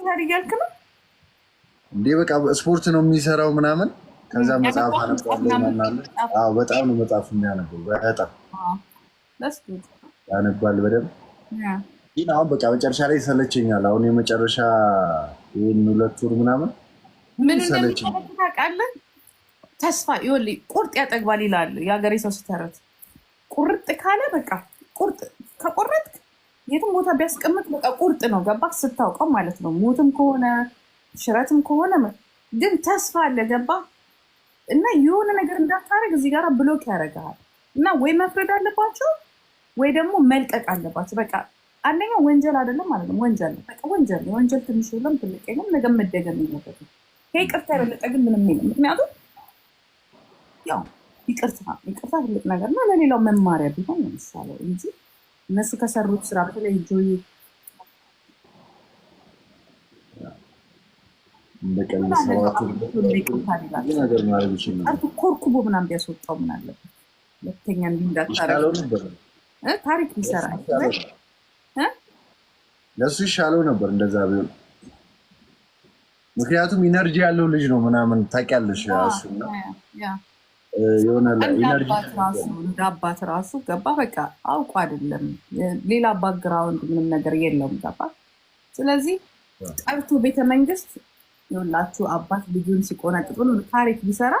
ታሪያልክ ነው እንዴ? በቃ ስፖርት ነው የሚሰራው ምናምን። ከዛ መጽሐፍ አነባለሁ ምናምን። አዎ በጣም ነው መጽሐፍ የሚያነበው። በጣም ያነባል በደንብ። ግን አሁን በቃ መጨረሻ ላይ ይሰለቸኛል። አሁን የመጨረሻ ይህን 2 ወር ምናምን ምን እንደሚሰለች ታውቃለህ? ተስፋ ይኸውልህ ቁርጥ ያጠግባል ይላል የሀገሬ ሰው ሲተረት። ቁርጥ ካለ በቃ ቁርጥ ከቆረጥክ የትም ቦታ ቢያስቀምጥ በቃ ቁርጥ ነው። ገባህ? ስታውቀው ማለት ነው። ሞትም ከሆነ ሽረትም ከሆነ ግን ተስፋ አለ። ገባህ? እና የሆነ ነገር እንዳታረግ እዚህ ጋር ብሎክ ያደርግሃል። እና ወይ መፍረድ አለባቸው ወይ ደግሞ መልቀቅ አለባቸው። በቃ አንደኛ ወንጀል አይደለም ማለት ነው። ወንጀል በቃ ወንጀል ወንጀል ትንሽ የለም ትልቅ የለም። ነገ መደገም የለበትም። ከይቅርታ የበለጠ ግን ምንም የለም። ምክንያቱም ያው ይቅርታ ትልቅ ነገር እና ለሌላው መማሪያ ቢሆን ነው የሚሻለው እንጂ እነሱ ከሰሩት ስራ በተለይ ጆይ ኮርኩቦ ምናምን ቢያስወጣው ምን አለበት? ሁለተኛ እንዳታረግ ታሪክ ቢሰራ ለሱ ይሻለው ነበር እንደዛ ቢሆን። ምክንያቱም ኢነርጂ ያለው ልጅ ነው ምናምን ታውቂያለሽ። እሱና እንደ አባት ራሱ ገባ በቃ አውቁ አይደለም ሌላ ባክግራውንድ ምንም ነገር የለውም። ገባ። ስለዚህ ጠርቶ ቤተመንግስት የሁላችሁ አባት ልጁን ሲቆነጥጥ ታሪክ ቢሰራ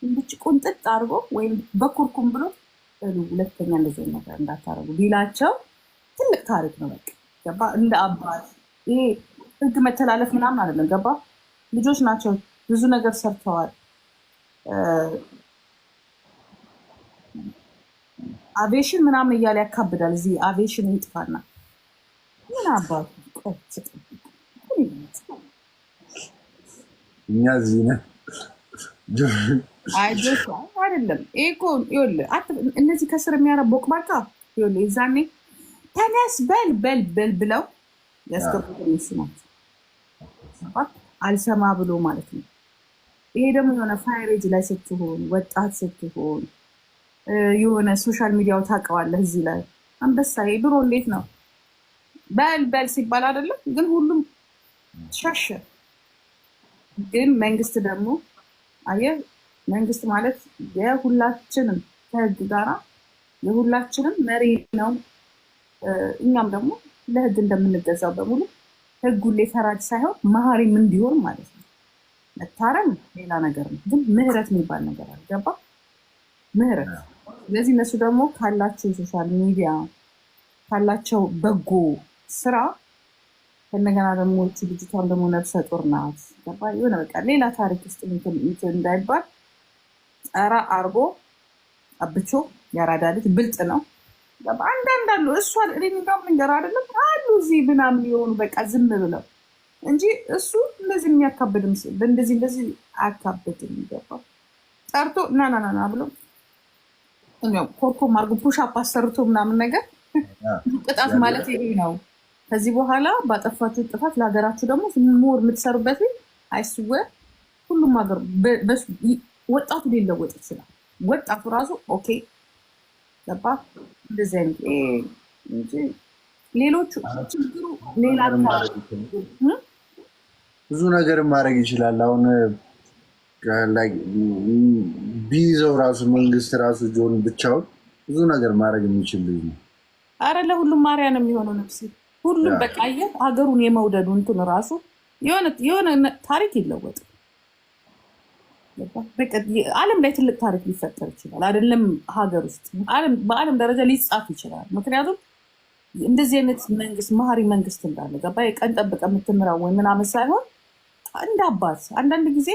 እንድች ቁንጥጥ አድርጎ ወይም በኩርኩም ብሎ ሁለተኛ እንደዚህ ነገር እንዳታረጉ ቢላቸው ትልቅ ታሪክ ነው። በቃ ገባ። እንደ አባት ይሄ ህግ መተላለፍ ምናምን አይደለም። ገባ። ልጆች ናቸው ብዙ ነገር ሰርተዋል። አቬሽን ምናምን እያለ ያካብዳል። እዚህ አቬሽን ይጥፋና ምን አባቱ እኛ እዚህ ነን አይደለም። እኮ ይኸውልህ እነዚህ ከስር የሚያረቦቅ በቃ ይኸውልህ የዛኔ ተነስ በል ብለው ያስገቡት እነሱ ናቸው። አልሰማ ብሎ ማለት ነው። ይሄ ደግሞ የሆነ ፋይሬጅ ላይ ስትሆን ወጣት ስትሆን የሆነ ሶሻል ሚዲያው ታውቀዋለህ። እዚህ ላይ አንበሳዬ ድሮ እንዴት ነው በል ሲባል አይደለም ግን ሁሉም ሸሸ። ግን መንግስት ደግሞ አየህ መንግስት ማለት የሁላችንም ከህግ ጋራ የሁላችንም መሪ ነው። እኛም ደግሞ ለህግ እንደምንገዛው በሙሉ ህጉ ላይ ፈራጅ ሳይሆን መሀሪም እንዲሆን ማለት ነው። መታረም ሌላ ነገር ነው፣ ግን ምህረት የሚባል ነገር አልገባ ምህረት። ስለዚህ እነሱ ደግሞ ካላቸው ሶሻል ሚዲያ ካላቸው በጎ ስራ ከነገና ደግሞ ልጅቷን ደግሞ ነፍሰ ጡር ናት። ገባ የሆነ በቃ ሌላ ታሪክ ውስጥ እንዳይባል ጸራ አርጎ አብቾ ያራዳ ልጅ ብልጥ ነው። አንዳንድ አሉ እሷ ሪሚጋም ነገር አይደለም አሉ እዚህ ምናምን የሆኑ በቃ ዝም ብለው እንጂ እሱ እንደዚህ የሚያካብድም እንደዚህ አያካብድም። ይገባ ጠርቶ ና ብሎ ኮርኮም አርጎ ፑሽ አፕ አሰርቶ ምናምን ነገር ቅጣት ማለት ይሄ ነው። ከዚህ በኋላ ባጠፋችሁ ጥፋት ለሀገራችሁ ደግሞ ሞር የምትሰሩበት አይስወ ሁሉም ሀገር ወጣቱ ሊለወጥ ይችላል። ወጣቱ ራሱ ኦኬ ገባ እንደዚህ አይነት እንጂ ሌሎቹ ችግሩ ሌላ ብዙ ነገር ማድረግ ይችላል። አሁን ቢይዘው ራሱ መንግስት ራሱ ጆን ብቻውን ብዙ ነገር ማድረግ የሚችል ልጅ ነው። አረ ለሁሉም ማርያ ነው የሚሆነው ነፍሴ ሁሉም በቃ አየህ ሀገሩን የመውደዱ እንትን ራሱ የሆነ ታሪክ ይለወጥ። ዓለም ላይ ትልቅ ታሪክ ሊፈጠር ይችላል። አይደለም ሀገር ውስጥ በዓለም ደረጃ ሊጻፍ ይችላል። ምክንያቱም እንደዚህ አይነት መንግስት መሀሪ መንግስት እንዳለ ገባ። የቀን ጠብቀ የምትምራው ወይ ምናምን ሳይሆን እንደ አባት አንዳንድ ጊዜ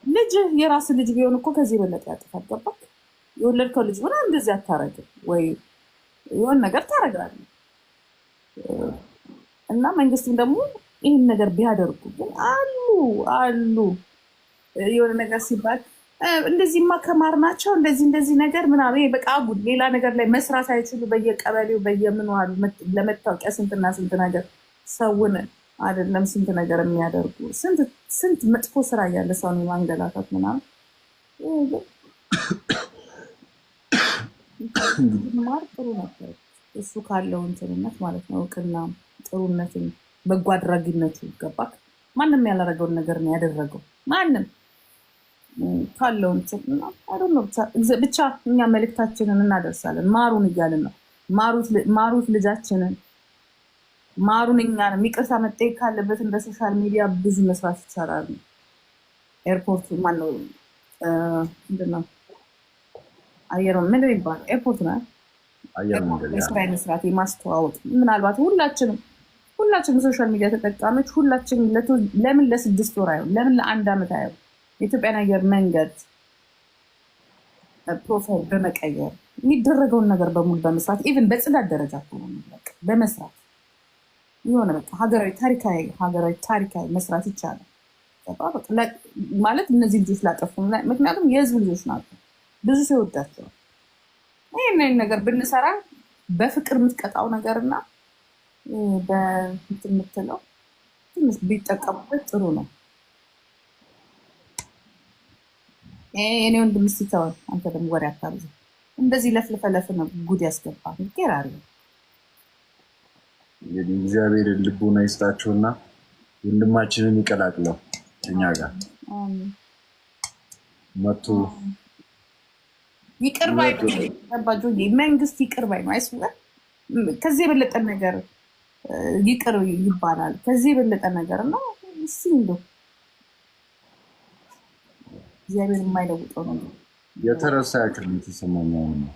ልጅ የራስ ልጅ ቢሆን እኮ ከዚህ የበለጠ ያጥፋል። ገባ የወለድከው ልጅ ሆነ እንደዚህ አታረግም ወይ የሆነ ነገር ታረጋለህ። እና መንግስትም ደግሞ ይህን ነገር ቢያደርጉ ግን አሉ የሆነ ነገር ሲባል እንደዚህማ ከማር ናቸው እንደዚህ ነገር ምናምን በቃ አጉል ሌላ ነገር ላይ መስራት አይችሉ። በየቀበሌው በየምኑ አሉ ለመታወቂያ ስንትና ስንት ነገር ሰውን አይደለም ስንት ነገር የሚያደርጉ ስንት መጥፎ ስራ እያለ ሰውን የማንገላታት ምናምን ማር ጥሩ ነበር። እሱ ካለው እንትንነት ማለት ነው እውቅና ጥሩነትን፣ በጎ አድራጊነቱ ገባክ። ማንም ያላረገውን ነገር ነው ያደረገው። ማንም ካለውን ብቻ እኛ መልእክታችንን እናደርሳለን። ማሩን እያልን ነው። ማሩት ልጃችንን፣ ማሩን እኛንም። ይቅርታ መጠየቅ ካለበት እንደ ሶሻል ሚዲያ ብዙ መስራት ይቻላል። ኤርፖርት ማነው ምንድን ነው አየር ምንድን ይባላል? ኤርፖርት ነው የስራ መስራት የማስተዋወቅ ምናልባት ሁላችንም ሶሻል ሚዲያ ተጠቃሚዎች ሁላችንም ለምን ለ6 ወር አይሆን ለምን ለ1 ዓመት አይሆን የኢትዮጵያን አየር መንገድ ፕሮፋይል በመቀየር የሚደረገውን ነገር በሙሉ በመስራት ኢቨን በጽዳት ደረጃ በመስራት የሆነ በቃ ሀገራዊ ታሪካዊ መስራት ይቻላል ማለት እነዚህ ልጆች ላጠፉ፣ ምክንያቱም የህዝብ ልጆች ናቸው፣ ብዙ ሰው ይወዳቸዋል። ይህን ነገር ብንሰራ በፍቅር የምትቀጣው ነገርና በምትለው ትንሽ ቢጠቀሙበት ጥሩ ነው። የኔ ወንድም ሲተዋል፣ አንተ ደግሞ ወሬ አታብዛ። እንደዚህ ለፍልፈለፍ ነው ጉድ ያስገባል። ይገራል። እንግዲህ እግዚአብሔር ልቦና ይስጣቸውና ወንድማችንን ይቀላቅለው እኛ ጋር መጥቶ ይቅር ባይ መንግስት ይቅር ባይ ነው። አይስውር ከዚህ የበለጠ ነገር ይቅር ይባላል። ከዚህ የበለጠ ነገር ነው። እስኪ እንደው እግዚአብሔር የማይለውጠው ነው። የተረሳ ያክል የተሰማኝ ነው።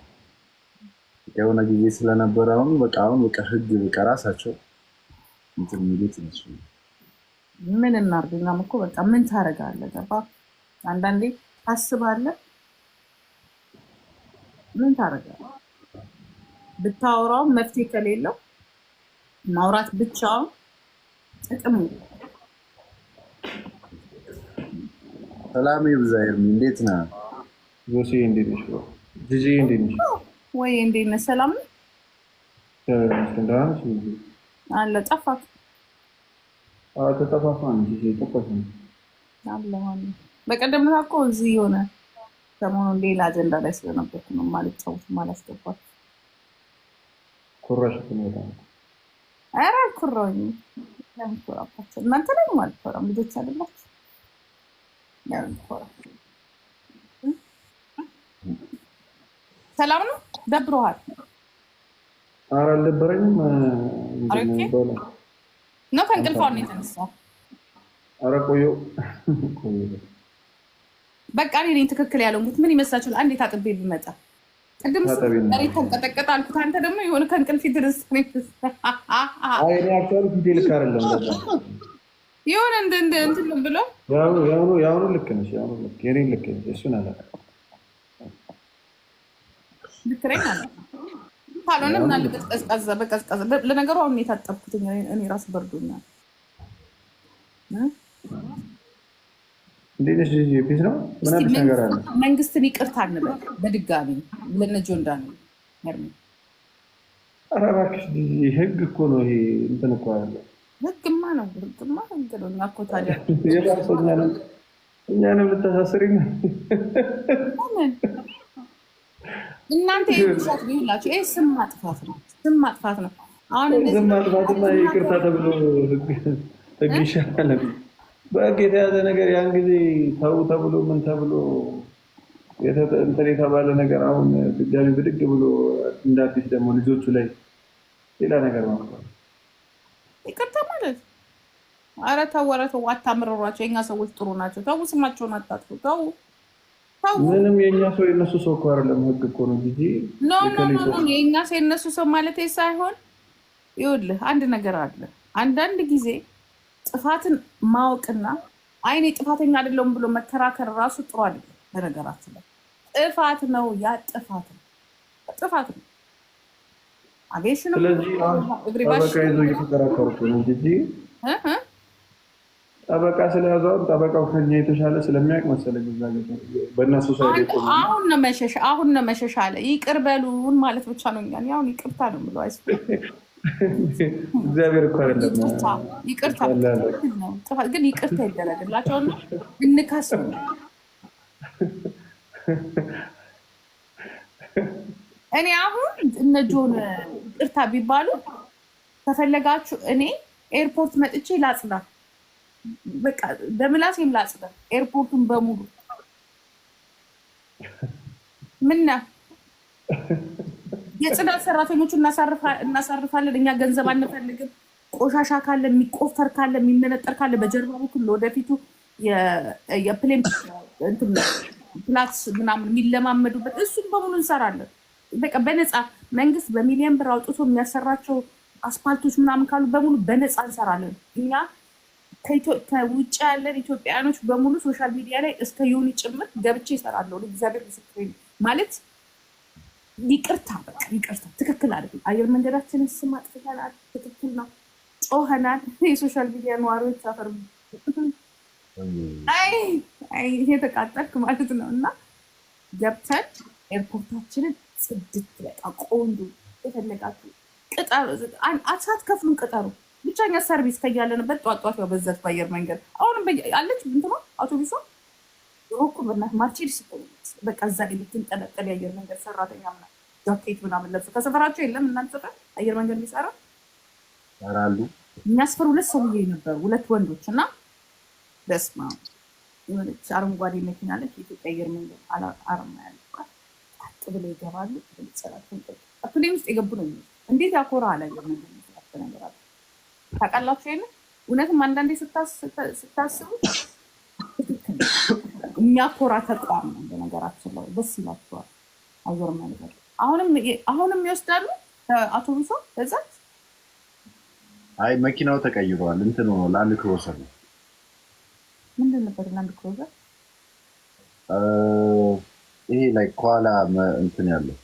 የሆነ ጊዜ ስለነበረ አሁን በቃ ህግ በቃ ራሳቸው እንትን የሚሉት እነሱ ምን እናድርግ? እኛም እኮ በቃ ምን ታደርጋለህ? ገባ አንዳንዴ ታስባለህ። ምን ታደርጋለህ? ብታወራው መፍትሄ ከሌለው ማውራት ብቻውን ጥቅም ነው። ሰላም ይብዛይር። እንዴት ነህ ጆሲ? እንዴት ነሽ? ጂጂ እንዴት ነሽ? ወይ እንዴት ነህ? ሰላም ነው አለ። ጠፋክ? ተጠፋፋን ጂጂ ጠፋኝ አለ። በቀደም እኮ እዚህ የሆነ ሰሞኑን ሌላ አጀንዳ ላይ ስለነበርኩ ነው የማልጫወት የማላስገባት። ኩራሽ ነው። ኧረ ኩራኝ ለምን ኩራባቸው? እናንተ ደግሞ አልኮራም። ልጆች አይደላችሁ? ሰላም ነው? ደብሮሃል? ኧረ አልደበረኝም። ነው ከእንቅልፏ ነው የተነሳው? ኧረ ቆየሁ። በቃ እኔ ነኝ ትክክል ያለሁት። ምን ይመስላችኋል? አንዴ ታጥቤ ብመጣ ቅድም መሬት ተንቀጠቀጠ አልኩት። አንተ ደግሞ የሆነ ከእንቅልፍ ድረስ የሆነ እንትን ብሎ ያሁኑ ልክ ነሽ፣ ያሁኑ ልክ ነሽ። እሱን አላውቅም። ልክ ነኝ አለ። ካልሆነ ምን አለ በቀዝቀዘ። ለነገሩ አሁን የታጠብኩት እኔ ራሱ በርዶኛል። እንዴት ነሽ? ፒስ ነው። ምን አዲስ ነገር አለ? መንግስትን ይቅርታ እንበል በድጋሚ ለነጆ እንዳለ ኧረ እባክሽ ህግ እኮ ነው ይሄ። እንትን እኮ አለ። ህግማ ነው። ህግ ነው። እኛ እኮ ታዲያ እኛንም ልታሳስሪኝ ነው እናንተ? ይሻት ቢላችሁ ይሄ ስም ማጥፋት ነው። ስም ማጥፋት ነው። አሁን ስም ማጥፋትና ይቅርታ ተብሎ ህግ ይሻላል። በህግ የተያዘ ነገር ያን ጊዜ ተው ተብሎ ምን ተብሎ እንትን የተባለ ነገር አሁን ድጋሚ ብድግ ብሎ እንደ አዲስ ደግሞ ልጆቹ ላይ ሌላ ነገር ማጥፋት ይቅርታ ማለት። ኧረ ተው፣ ኧረ ተው፣ አታምረሯቸው። የእኛ ሰዎች ጥሩ ናቸው። ተው፣ ስማቸውን አታጥፉ። ተው። ምንም የእኛ ሰው የእነሱ ሰው እኮ አይደለም። ህግ እኮ ነው ጊዜ ኖ የእኛ ሰው የእነሱ ሰው ማለት ሳይሆን ይኸውልህ አንድ ነገር አለ። አንዳንድ ጊዜ ጥፋትን ማወቅና አይኔ ጥፋተኛ አይደለሁም ብሎ መከራከር ራሱ ጥሩ አይደለም። በነገራችን ላይ ጥፋት ነው፣ ያ ጥፋት ነው። አቤሽን ስለዚህ ጠበቃ ይዞ እየተከራከሩት ነው እንጂ ጠበቃ ስለያዘው ጠበቃው ከኛ የተሻለ ስለሚያውቅ መሰለኝ እዛ በእነሱ ሳይድ አሁን ነው መሸሻ አለ። ይቅር በሉን ማለት ብቻ ነው። እኛን ያው ይቅርታ ነው ብለው አይስ እግዚአብሔር እኮ አይደለም ይቅርታ ግን ይቅርታ ይደረግላቸው እንካስ ነው። እኔ አሁን እነ ጆን ይቅርታ ቢባሉ ከፈለጋችሁ እኔ ኤርፖርት መጥቼ ላጽዳ፣ በቃ በምላሴም ላጽዳ ኤርፖርቱን በሙሉ። ምና የጽዳት ሰራተኞቹ እናሳርፋለን። እኛ ገንዘብ አንፈልግም። ቆሻሻ ካለ የሚቆፈር ካለ የሚመነጠር ካለ በጀርባ በኩል ለወደፊቱ የፕሌን ፕላትስ ምናምን የሚለማመዱበት እሱም በሙሉ እንሰራለን። በቃ በነፃ መንግስት በሚሊዮን ብር አውጥቶ የሚያሰራቸው አስፓልቶች ምናምን ካሉ በሙሉ በነፃ እንሰራለን። እኛ ከውጭ ያለን ኢትዮጵያውያኖች በሙሉ ሶሻል ሚዲያ ላይ እስከ ዮኒ ጭምር ገብቼ ይሰራለሁ። እግዚአብሔር ምስክሬ ማለት ይቅርታ፣ በቃ ይቅርታ፣ ትክክል አይደለም። አየር መንገዳችንን ስም አጥፍተናል። ትክክል ነው፣ ጮኸናል። የሶሻል ሚዲያ ነዋሪዎች አፈር የተቃጠልክ ማለት ነው። እና ገብተን ኤርፖርታችንን ጽድት በቃ ቆንጆ የፈለጋችሁ ሳትከፍሉን ቅጠሩ። ብቻኛ ሰርቪስ ከያለንበት ጧጧት ያው በዛት በአየር መንገድ አሁንም አለች እንትኗ አውቶቡሷ ሮኮ በእናትህ ማርቼዲስ በቃ እዛ ላይ የምትንጠለጠል የአየር መንገድ ሰራተኛ ምናምን ጃኬት ምናምን ለብሶ ከሰፈራቸው የለም። እናንተ ሰፈር አየር መንገድ የሚሰራ ያራሉ የሚያስፈሩ 2 ሰውዬ ነበሩ፣ 2 ወንዶች እና በስማ የሆነች አረንጓዴ መኪና አለች የኢትዮጵያ አየር መንገድ አርማ ያለባት ቀጥ ብለው ይገባሉ። ፕሌን ውስጥ የገቡ ነው። እንዴት ያኮራ አላየር መንገድ መስራት ነገር አለ ታውቃላችሁ። ይሄን እውነትም አንዳንዴ ስታስቡ ትክክል የሚያኮራ ተቋም ነው። በነገራችን ላይ ደስ ይላችኋል። አየር መንገድ አሁንም ይወስዳሉ አውቶቡሷ በዛት። አይ መኪናው ተቀይሯል። እንትን ነው ላንድ ክሮሰር ነው። ምንድን ነበር ላንድ ክሮሰር? ይሄ ላይ ከኋላ እንትን ያለው